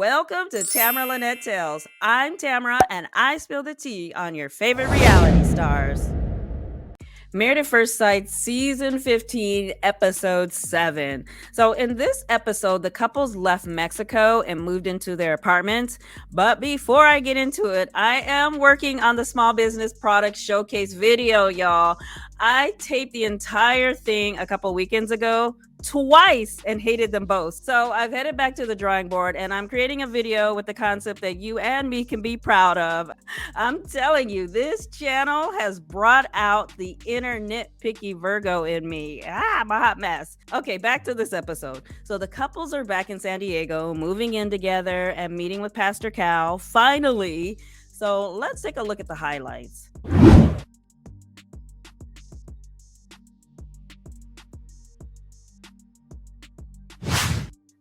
Welcome to Tamara Lynette Tales. I'm Tamara, and I spill the tea on your favorite reality stars. Married at First Sight, Season 15, Episode 7. So, in this episode, the couples left Mexico and moved into their apartments. But before I get into it, I am working on the Small Business Product Showcase video, y'all. I taped the entire thing a couple weekends ago, twice, and hated them both. So I've headed back to the drawing board and I'm creating a video with the concept that you and me can be proud of. I'm telling you, this channel has brought out the inner nitpicky Virgo in me. I'm a hot mess. Okay, back to this episode. So the couples are back in San Diego, moving in together and meeting with Pastor Cal, finally. So let's take a look at the highlights.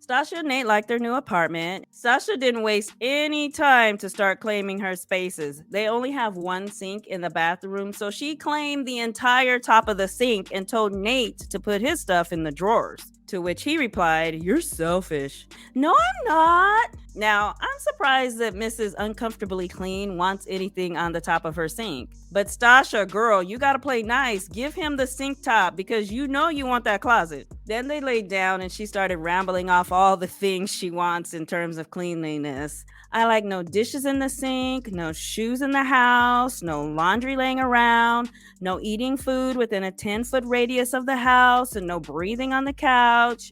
Stacia and Nate liked their new apartment. Stacia didn't waste any time to start claiming her spaces. They only have one sink in the bathroom, so she claimed the entire top of the sink and told Nate to put his stuff in the drawers. To which he replied, "You're selfish." "No, I'm not." Now, I'm surprised that Mrs. Uncomfortably Clean wants anything on the top of her sink. But Stacia, girl, you gotta play nice. Give him the sink top because you know you want that closet. Then they laid down and she started rambling off all the things she wants in terms of cleanliness. "I like no dishes in the sink, no shoes in the house, no laundry laying around, no eating food within a 10-foot radius of the house, and no breathing on the couch."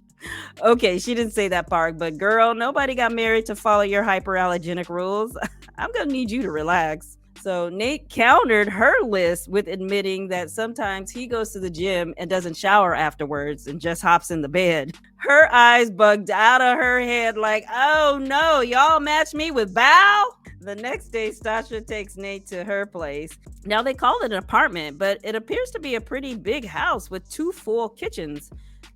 Okay, she didn't say that part, but girl, nobody got married to follow your hyperallergenic rules. I'm gonna need you to relax. So Nate countered her list with admitting that sometimes he goes to the gym and doesn't shower afterwards and just hops in the bed. Her eyes bugged out of her head like, oh no, y'all match me with Bow? The next day, Stacia takes Nate to her place. Now they call it an apartment, but it appears to be a pretty big house with 2 full kitchens.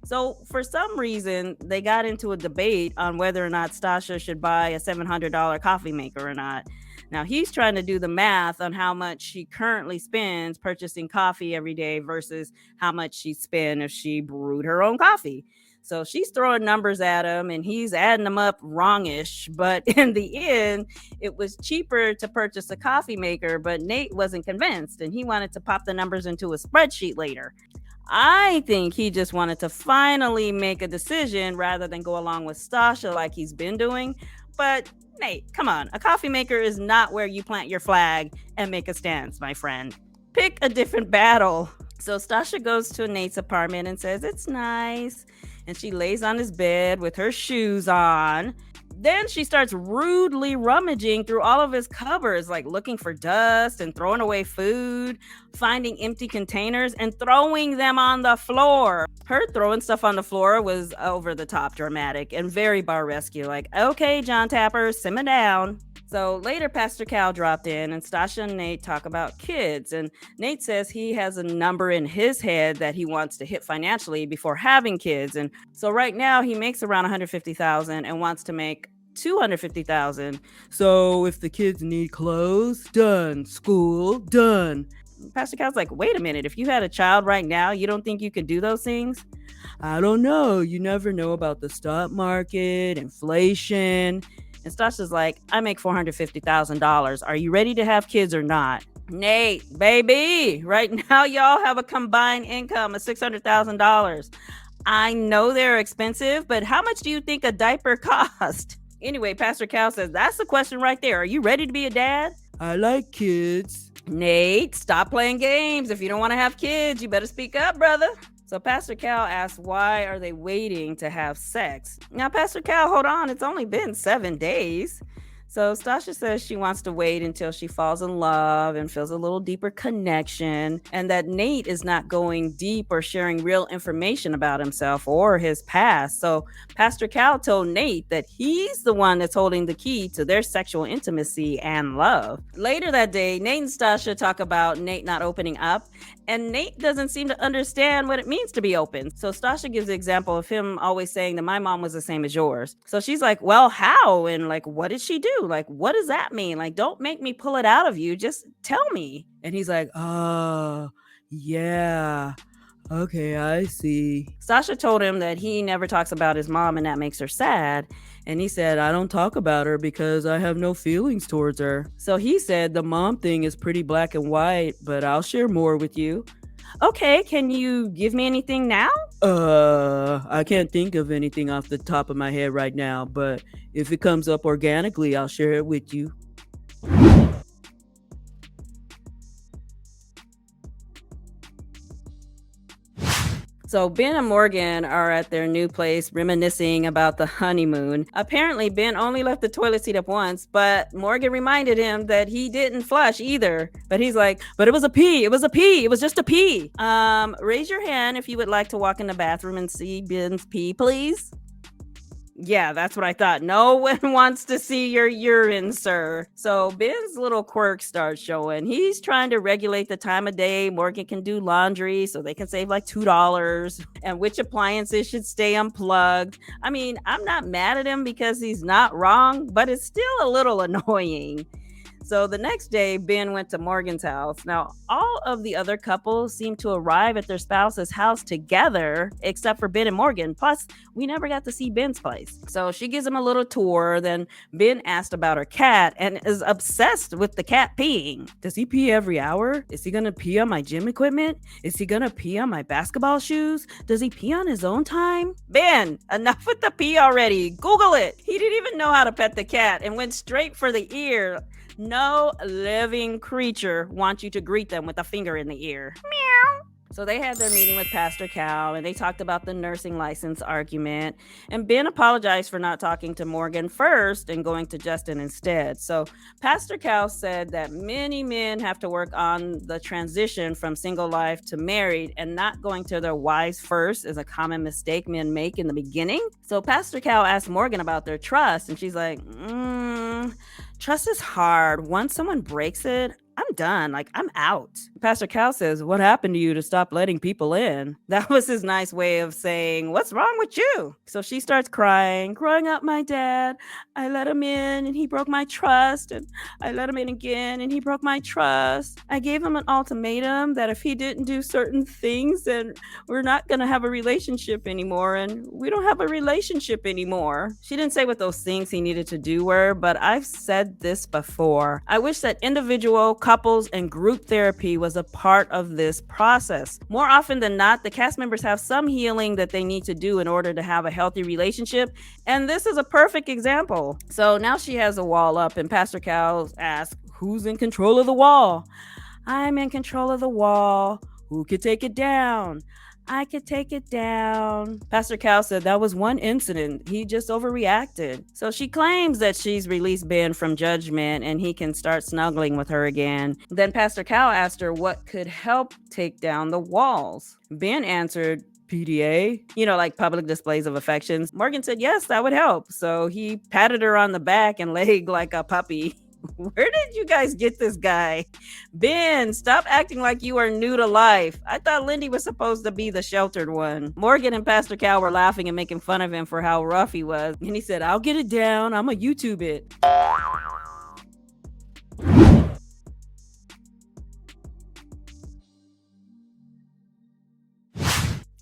So for some reason, they got into a debate on whether or not Stacia should buy a $700 coffee maker or not. Now he's trying to do the math on how much she currently spends purchasing coffee every day versus how much she'd spend if she brewed her own coffee. So she's throwing numbers at him and he's adding them up wrongish. But in the end, it was cheaper to purchase a coffee maker, but Nate wasn't convinced and he wanted to pop the numbers into a spreadsheet later. I think he just wanted to finally make a decision rather than go along with Stacia like he's been doing. But Nate, come on, a coffee maker is not where you plant your flag and make a stance, my friend. Pick a different battle. So Stacia goes to Nate's apartment and says it's nice. And she lays on his bed with her shoes on. Then she starts rudely rummaging through all of his cupboards, like looking for dust and throwing away food, finding empty containers and throwing them on the floor. Her throwing stuff on the floor was over the top dramatic and very bar rescue. Like, okay, John Tapper, simmer down. So later, Pastor Cal dropped in and Stacia and Nate talk about kids. And Nate says he has a number in his head that he wants to hit financially before having kids. And so right now he makes around $150,000 and wants to make $250,000. So if the kids need clothes, done. School, done. Pastor Cal's like, wait a minute. If you had a child right now, you don't think you could do those things? I don't know. You never know about the stock market, inflation. And Stacia's like, I make $450,000. Are you ready to have kids or not? Nate, baby, right now y'all have a combined income of $600,000. I know they're expensive, but how much do you think a diaper cost? Anyway, Pastor Cal says, that's the question right there. Are you ready to be a dad? I like kids. Nate, stop playing games. If you don't want to have kids, you better speak up, brother. So Pastor Cal asks, why are they waiting to have sex? Now, Pastor Cal, hold on. It's only been 7 days. So Stacia says she wants to wait until she falls in love and feels a little deeper connection, and that Nate is not going deep or sharing real information about himself or his past. So Pastor Cal told Nate that he's the one that's holding the key to their sexual intimacy and love. Later that day, Nate and Stacia talk about Nate not opening up, and Nate doesn't seem to understand what it means to be open. So Stacia gives the example of him always saying that my mom was the same as yours. So she's like, well, how? And like, what did she do? Like, what does that mean? Like, don't make me pull it out of you. Just tell me. And he's like, oh, yeah. Okay, I see. Stacia told him that he never talks about his mom and that makes her sad. And he said, I don't talk about her because I have no feelings towards her. So he said the mom thing is pretty black and white, but I'll share more with you. Okay, can you give me anything now? I can't think of anything off the top of my head right now, but if it comes up organically, I'll share it with you. So Ben and Morgan are at their new place reminiscing about the honeymoon. Apparently, Ben only left the toilet seat up once, but Morgan reminded him that he didn't flush either. But he's like, but it was a pee. It was a pee. It was just a pee. Raise your hand if you would like to walk in the bathroom and see Ben's pee, please. Yeah, that's what I thought. No one wants to see your urine, sir. So Ben's little quirk starts showing. He's trying to regulate the time of day Morgan can do laundry so they can save like $2 and which appliances should stay unplugged. I mean, I'm not mad at him because he's not wrong, but it's still a little annoying. So the next day, Ben went to Morgan's house. Now, all of the other couples seem to arrive at their spouse's house together, except for Ben and Morgan. Plus, we never got to see Ben's place. So she gives him a little tour. Then Ben asked about her cat and is obsessed with the cat peeing. Does he pee every hour? Is he gonna pee on my gym equipment? Is he gonna pee on my basketball shoes? Does he pee on his own time? Ben, enough with the pee already. Google it. He didn't even know how to pet the cat and went straight for the ear. No living creature wants you to greet them with a finger in the ear. Meow. So they had their meeting with Pastor Cal and they talked about the nursing license argument. And Ben apologized for not talking to Morgan first and going to Justin instead. So Pastor Cal said that many men have to work on the transition from single life to married, and not going to their wives first is a common mistake men make in the beginning. So Pastor Cal asked Morgan about their trust, and she's like, trust is hard. Once someone breaks it, I'm done. Like, I'm out. Pastor Cal says, what happened to you to stop letting people in? That was his nice way of saying, what's wrong with you? So she starts crying. Growing up, my dad, I let him in and he broke my trust. And I let him in again and he broke my trust. I gave him an ultimatum that if he didn't do certain things, then we're not going to have a relationship anymore. And we don't have a relationship anymore. She didn't say what those things he needed to do were, but I've said this before. I wish that individual, couples, and group therapy was a part of this process. More often than not, the cast members have some healing that they need to do in order to have a healthy relationship, and this is a perfect example. So now she has a wall up, and Pastor Cal asks, who's in control of the wall? I'm in control of the wall. Who could take it down? I could take it down. Pastor Cal said that was one incident. He just overreacted. So she claims that she's released Ben from judgment and he can start snuggling with her again. Then Pastor Cal asked her what could help take down the walls. Ben answered, PDA, like public displays of affections. Morgan said, yes, that would help. So he patted her on the back and leg like a puppy. Where did you guys get this guy? Ben, stop acting like you are new to life. I thought Lindy was supposed to be the sheltered one. Morgan and Pastor Cal were laughing and making fun of him for how rough he was. And he said, I'll get it down. I'm a YouTube it.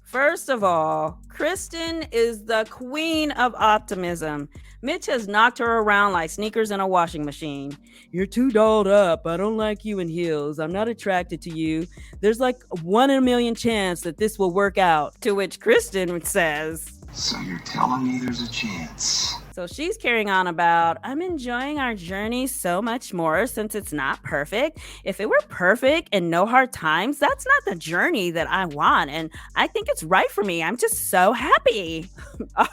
First of all, Krysten is the queen of optimism. Mitch has knocked her around like sneakers in a washing machine. You're too dolled up. I don't like you in heels. I'm not attracted to you. There's like 1 in a million chance that this will work out. To which Krysten says, so you're telling me there's a chance? So she's carrying on about, I'm enjoying our journey so much more since it's not perfect. If it were perfect and no hard times, that's not the journey that I want. And I think it's right for me. I'm just so happy.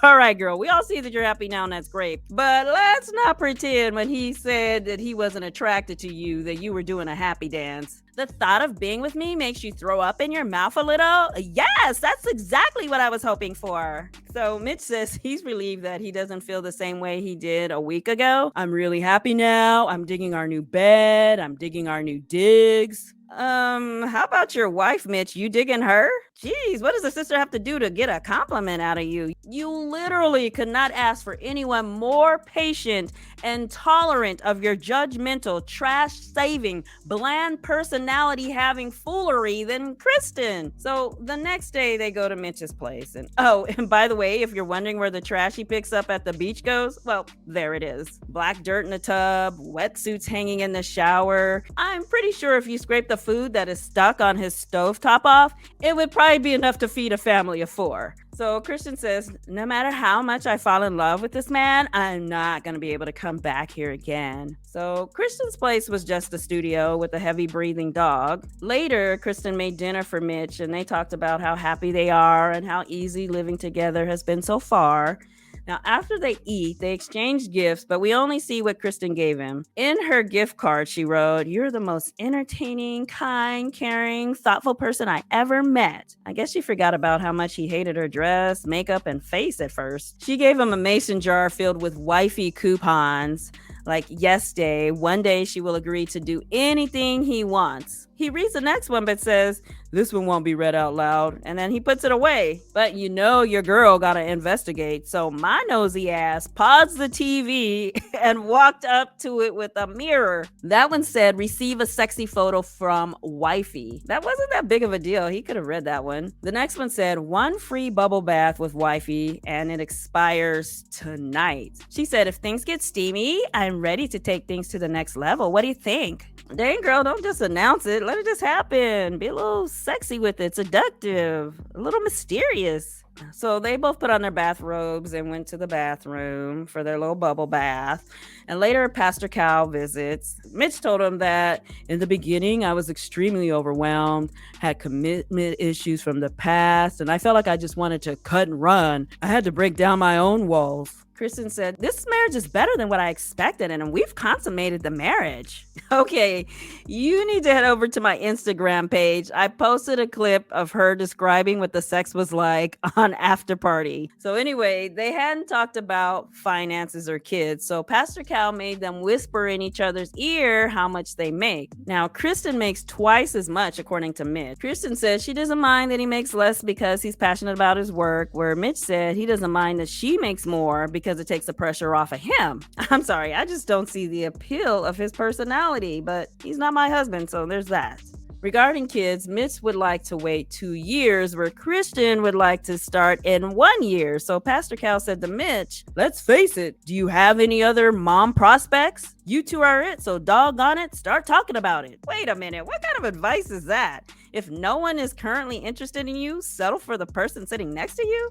All right, girl, we all see that you're happy now and that's great. But let's not pretend when he said that he wasn't attracted to you, that you were doing a happy dance. The thought of being with me makes you throw up in your mouth a little? Yes, that's exactly what I was hoping for. So Mitch says he's relieved that he doesn't feel the same way he did a week ago. I'm really happy now. I'm digging our new bed. I'm digging our new digs. How about your wife, Mitch? You digging her? Jeez, what does a sister have to do to get a compliment out of you? You literally could not ask for anyone more patient and tolerant of your judgmental, trash-saving, bland personality-having foolery than Krysten. So the next day, they go to Mitch's place. And and by the way, if you're wondering where the trash he picks up at the beach goes, well, there it is. Black dirt in the tub, wetsuits hanging in the shower. I'm pretty sure if you scrape the food that is stuck on his stovetop off, it would probably be enough to feed a family of 4. So Krysten says, no matter how much I fall in love with this man, I'm not going to be able to come back here again. So Kristen's place was just the studio with a heavy breathing dog. Later, Krysten made dinner for Mitch and they talked about how happy they are and how easy living together has been so far. Now, after they eat, they exchange gifts, but we only see what Krysten gave him. In her gift card, she wrote, "You're the most entertaining, kind, caring, thoughtful person I ever met." I guess she forgot about how much he hated her dress, makeup, and face at first. She gave him a mason jar filled with wifey coupons, like yes day, one day she will agree to do anything he wants. He reads the next one but says, "This one won't be read out loud," and then he puts it away. But you know your girl gotta investigate, so my nosy ass paused the TV and walked up to it with a mirror. That one said, "Receive a sexy photo from wifey." That wasn't that big of a deal. He could have read that one. The next one said, "One free bubble bath with wifey, and it expires tonight." She said, "If things get steamy, I'm ready to take things to the next level. What do you think?" Dang, girl, don't just announce it. Let it just happen. Be a little sexy with it, seductive, a little mysterious. So they both put on their bathrobes and went to the bathroom for their little bubble bath. And later, Pastor Cal visits. Mitch told him that in the beginning, I was extremely overwhelmed, had commitment issues from the past, and I felt like I just wanted to cut and run. I had to break down my own walls. Krysten said, "This marriage is better than what I expected, and we've consummated the marriage." Okay, you need to head over to my Instagram page. I posted a clip of her describing what the sex was like on After Party. So anyway, they hadn't talked about finances or kids, so Pastor Cal made them whisper in each other's ear how much they make. Now, Krysten makes twice as much, according to Mitch. Krysten says she doesn't mind that he makes less because he's passionate about his work, where Mitch said he doesn't mind that she makes more because it takes the pressure off of him. I'm sorry, I just don't see the appeal of his personality, but he's not my husband, so there's that. Regarding kids, Mitch would like to wait 2 years, where Krysten would like to start in 1 year. So Pastor Cal said to Mitch, "Let's face it, do you have any other mom prospects? You two are it, so doggone it, start talking about it." Wait a minute, what kind of advice is that? If no one is currently interested in you, settle for the person sitting next to you?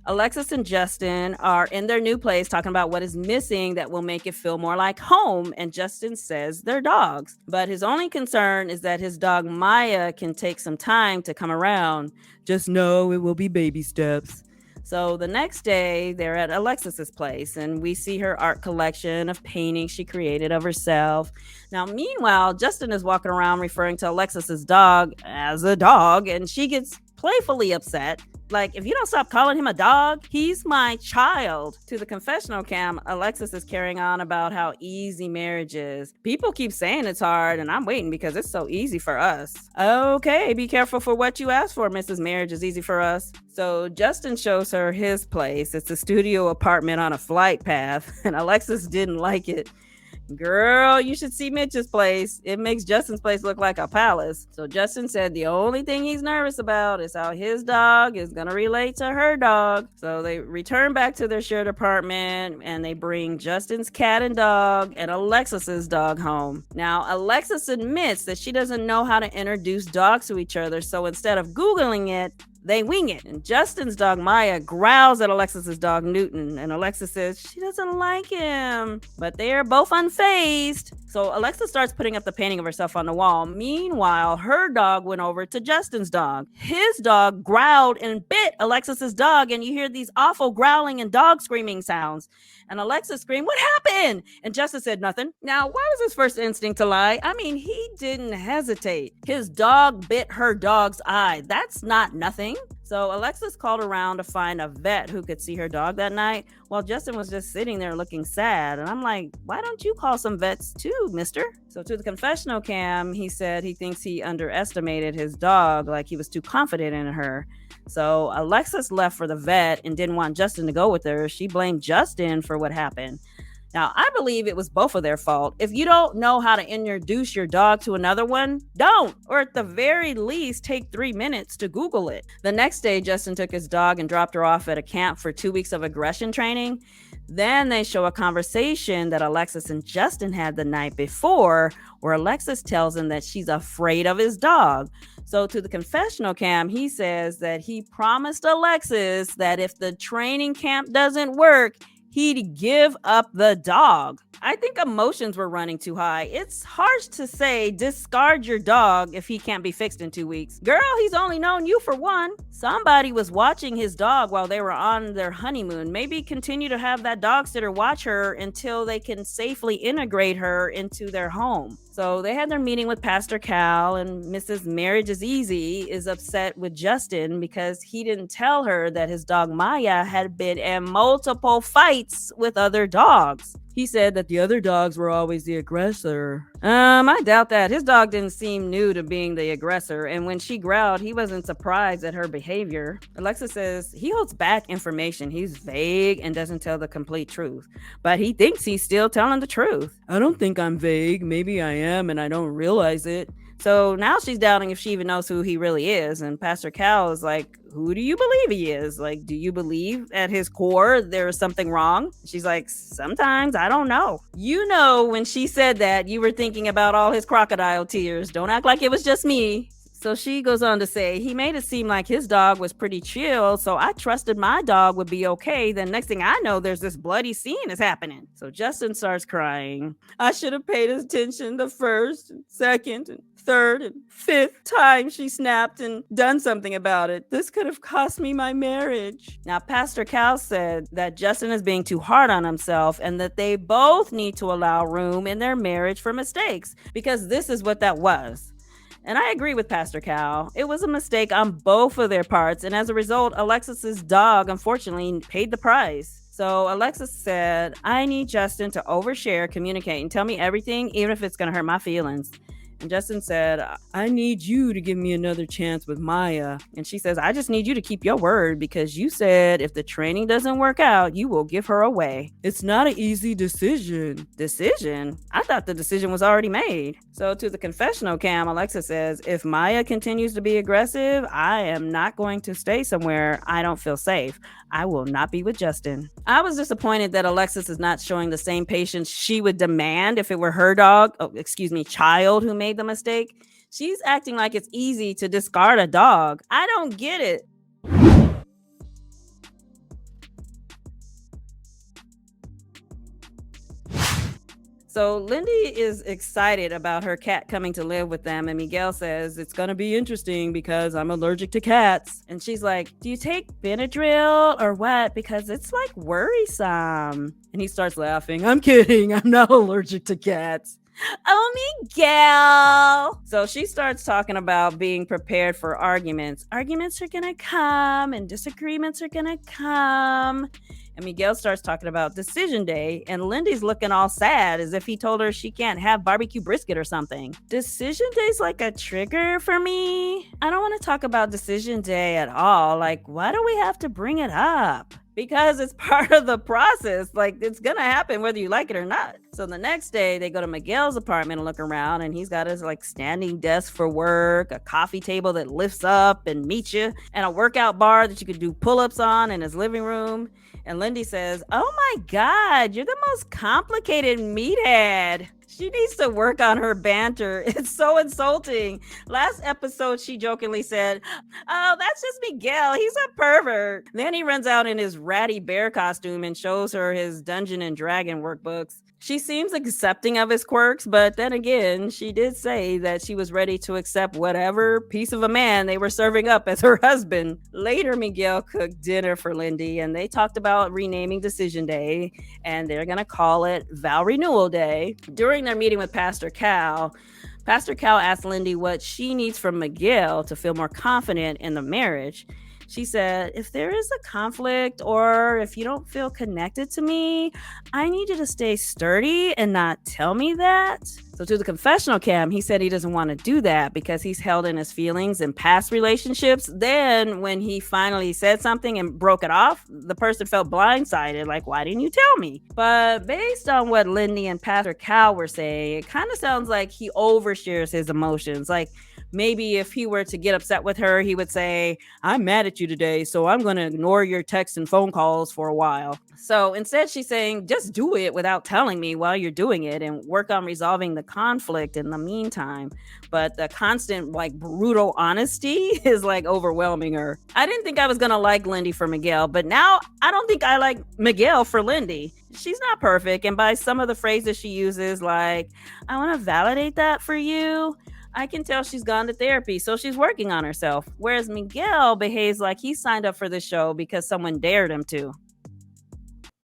Alexis and Justin are in their new place talking about what is missing that will make it feel more like home, and Justin says they're dogs. But his only concern is that his dog Maya can take some time to come around. Just know it will be baby steps. So the next day, they're at Alexis's place, and we see her art collection of paintings she created of herself. Now, meanwhile, Justin is walking around referring to Alexis's dog as a dog, and she gets playfully upset. Like, if you don't stop calling him a dog, he's my child. To the confessional cam, Alexis is carrying on about how easy marriage is. People keep saying it's hard, and I'm waiting because it's so easy for us. Okay, be careful for what you ask for, Mrs. Marriage is easy for us. So Justin shows her his place. It's a studio apartment on a flight path, and Alexis didn't like it. Girl, you should see Mitch's place. It makes Justin's place look like a palace. So Justin said the only thing he's nervous about is how his dog is going to relate to her dog. So they return back to their shared apartment and they bring Justin's cat and dog and Alexis's dog home. Now, Alexis admits that she doesn't know how to introduce dogs to each other. So instead of Googling it, they wing it. And Justin's dog Maya growls at Alexis's dog Newton, and Alexis says she doesn't like him, but they are both unfazed. So Alexis starts putting up the painting of herself on the wall. Meanwhile, her dog went over to Justin's dog. His dog growled and bit Alexis's dog, and you hear these awful growling and dog screaming sounds. And Alexis screamed, "What happened?" And Justin said nothing. Now, why was his first instinct to lie? I mean, he didn't hesitate. His dog bit her dog's eye. That's not nothing. So Alexis called around to find a vet who could see her dog that night, while Justin was just sitting there looking sad. And I'm like, why don't you call some vets too, mister? So to the confessional cam, he said he thinks he underestimated his dog, like he was too confident in her. So Alexis left for the vet and didn't want Justin to go with her. She blamed Justin for what happened. Now, I believe it was both of their fault. If you don't know how to introduce your dog to another one, don't. Or at the very least, take 3 minutes to Google it. The next day, Justin took his dog and dropped her off at a camp for 2 weeks of aggression training. Then they show a conversation that Alexis and Justin had the night before, where Alexis tells him that she's afraid of his dog. So to the confessional cam, he says that he promised Alexis that if the training camp doesn't work, he'd give up the dog. I think emotions were running too high. It's harsh to say discard your dog if he can't be fixed in 2 weeks. Girl, he's only known you for one. Somebody was watching his dog while they were on their honeymoon. Maybe continue to have that dog sitter watch her until they can safely integrate her into their home. So they had their meeting with Pastor Cal, and Mrs. Marriage is Easy is upset with Justin because he didn't tell her that his dog Maya had been in multiple fights with other dogs. He said that the other dogs were always the aggressor. I doubt that. His dog didn't seem new to being the aggressor, and when she growled, he wasn't surprised at her behavior. Alexis says he holds back information. He's vague and doesn't tell the complete truth, but he thinks he's still telling the truth. I don't think I'm vague. Maybe I am, and I don't realize it. So now she's doubting if she even knows who he really is. And Pastor Cal is like, who do you believe he is? Like, do you believe at his core there is something wrong? She's like, sometimes I don't know. You know, when she said that, you were thinking about all his crocodile tears. Don't act like it was just me. So she goes on to say, he made it seem like his dog was pretty chill, so I trusted my dog would be okay. Then next thing I know, there's this bloody scene is happening. So Justin starts crying. I should have paid attention the first, second, and third, and fifth time she snapped and done something about it. This could have cost me my marriage. Now, Pastor Cal said that Justin is being too hard on himself and that they both need to allow room in their marriage for mistakes, because this is what that was. And I agree with Pastor Cal. It was a mistake on both of their parts. And as a result, Alexis's dog, unfortunately, paid the price. So Alexis said, I need Justin to overshare, communicate, and tell me everything, even if it's going to hurt my feelings. And Justin said, I need you to give me another chance with Maya. And she says, I just need you to keep your word, because you said if the training doesn't work out, you will give her away. It's not an easy decision. Decision? I thought the decision was already made. So to the confessional cam, Alexa says, if Maya continues to be aggressive, I am not going to stay somewhere I don't feel safe. I will not be with Justin. I was disappointed that Alexis is not showing the same patience she would demand if it were her child who made the mistake. She's acting like it's easy to discard a dog. I don't get it. So Lindy is excited about her cat coming to live with them, and Miguel says it's going to be interesting because I'm allergic to cats. And she's like, do you take Benadryl or what? Because it's like worrisome. And he starts laughing. I'm kidding. I'm not allergic to cats. Oh, Miguel. So she starts talking about being prepared for arguments. Arguments are going to come and disagreements are going to come. And Miguel starts talking about decision day, and Lindy's looking all sad as if he told her she can't have barbecue brisket or something. Decision day's like a trigger for me. I don't want to talk about decision day at all. Like, why do we have to bring it up? Because it's part of the process. Like, it's gonna happen whether you like it or not. So the next day they go to Miguel's apartment and look around, and he's got his like standing desk for work, a coffee table that lifts up and meets you, and a workout bar that you could do pull-ups on in his living room. And Lindy says, oh my God, you're the most complicated meathead. She needs to work on her banter. It's so insulting. Last episode, she jokingly said, oh, that's just Miguel. He's a pervert. Then he runs out in his ratty bear costume and shows her his Dungeon and Dragon workbooks. She seems accepting of his quirks, but then again, she did say that she was ready to accept whatever piece of a man they were serving up as her husband. Later, Miguel cooked dinner for Lindy, and they talked about renaming Decision Day, and they're going to call it Vow Renewal Day. During their meeting with Pastor Cal asked Lindy what she needs from Miguel to feel more confident in the marriage. She said, if there is a conflict or if you don't feel connected to me, I need you to stay sturdy and not tell me that. So to the confessional cam, he said he doesn't want to do that because he's held in his feelings in past relationships. Then when he finally said something and broke it off, the person felt blindsided, like, why didn't you tell me? But based on what Lindy and Pastor Cal were saying, it kind of sounds like he overshares his emotions. Like, maybe if he were to get upset with her, he would say, I'm mad at you today, so I'm going to ignore your texts and phone calls for a while. So instead, she's saying, just do it without telling me while you're doing it and work on resolving the conflict in the meantime. But the constant, like, brutal honesty is like overwhelming her. I didn't think I was going to like Lindy for Miguel, but now I don't think I like Miguel for Lindy. She's not perfect. And by some of the phrases she uses, like, I want to validate that for you, I can tell she's gone to therapy, so she's working on herself. Whereas Miguel behaves like he signed up for the show because someone dared him to.